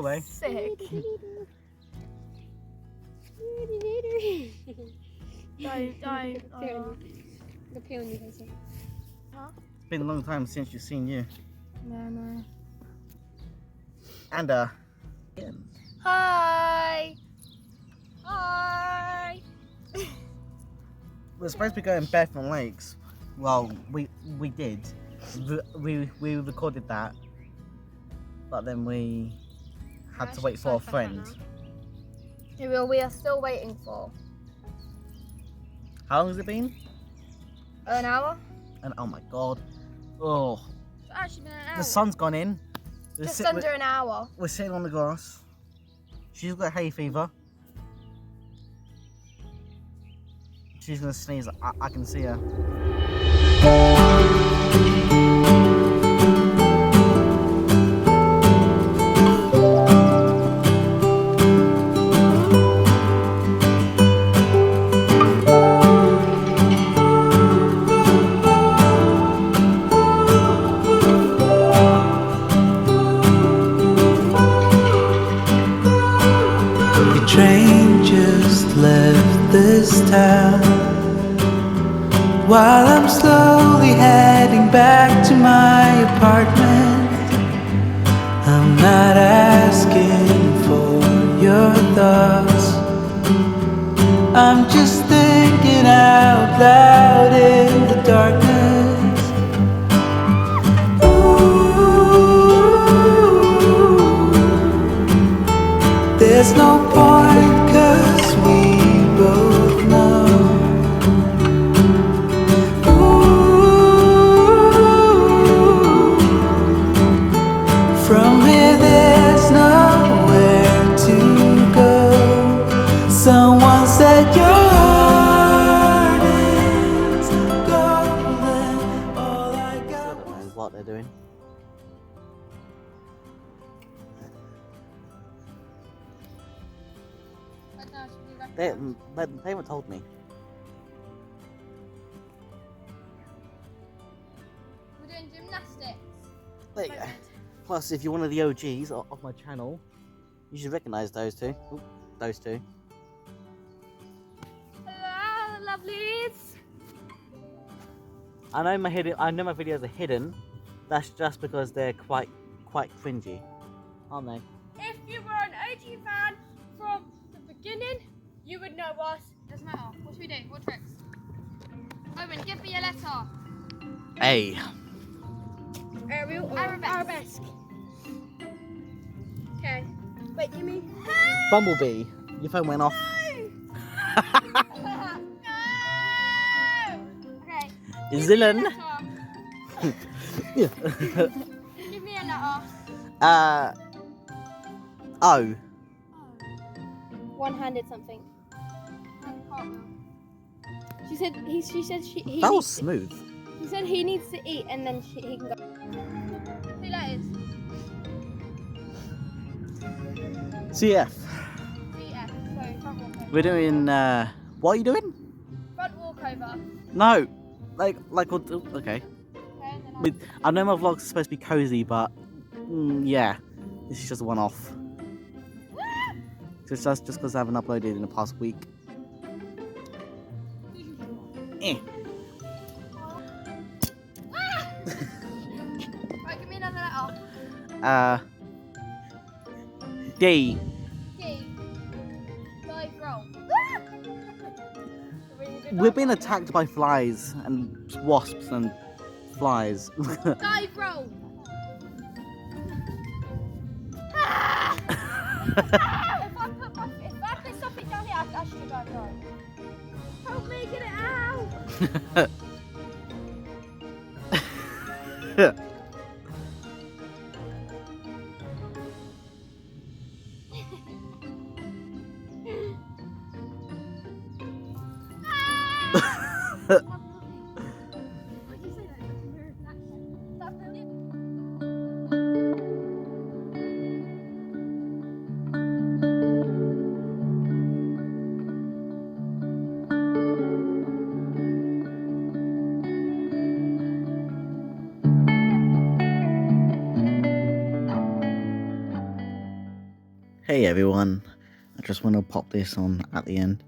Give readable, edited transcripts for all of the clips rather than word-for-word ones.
cool, eh? Sick. Don't. The peony has it. Huh? It's been a long time since you've seen you. No. And, Ian. Hi. Hi. We're supposed to be going Bathurst Lakes. Well, we did. We recorded that. But then we had to wait for a friend. Who we are still waiting for. How long has it been? An hour? And oh my god. Oh. It's actually been an hour. The sun's gone in. Just under an hour. We're sitting on the grass. She's got hay fever. She's gonna sneeze. I can see her. Train just left this town. While I'm slowly heading back to my apartment, I'm not asking for your thoughts. I'm just thinking out loud in the darkness. Ooh, there's no point, 'cause we both know. From here there's nowhere to go. Someone said your heart is golden. All I got. I don't know what they're doing. They haven't told me. We're doing gymnastics. There you go. Plus, if you're one of the OGs of my channel, you should recognise those two. Ooh, those two. Hello, lovelies. I know my videos are hidden. That's just because they're quite cringy, aren't they? If you were an OG fan from the beginning, you would know us. Doesn't matter. What should we do? What tricks? Owen, give me a letter. A. Ariel or Arabesque. Okay. Wait, give me. Bumblebee. Your phone went off. No! Okay. Zillion. Give me a letter. O. One-handed something. She said he That was needs smooth. He said he needs to eat and then he can go. 2 letters. CF. CF. So front walkover. We're doing. What are you doing? Front walkover. No. Okay. Okay, and then I know my vlog's supposed to be cozy, but yeah, this is just a one-off. Just because I haven't uploaded in the past week. Right, give me another letter. D. D. Dive roll. We're being attacked by flies and wasps and flies. Dive roll. If I put something down here, I should dive roll. Help me get it out. Hey everyone, I just want to pop this on at the end.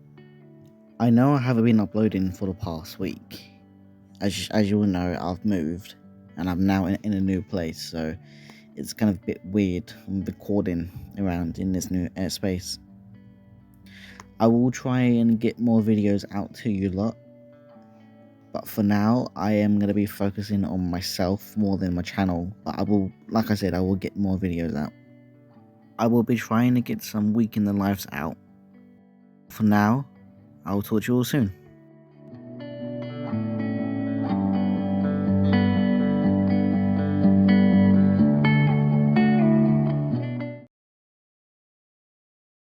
I know I haven't been uploading for the past week. As you all know, I've moved and I'm now in a new place, so it's kind of a bit weird recording around in this new airspace. I will try and get more videos out to you lot, but for now I am going to be focusing on myself more than my channel, but I will, like I said, I will get more videos out. I will be trying to get some week in the lives out. For now, I will talk to you all soon.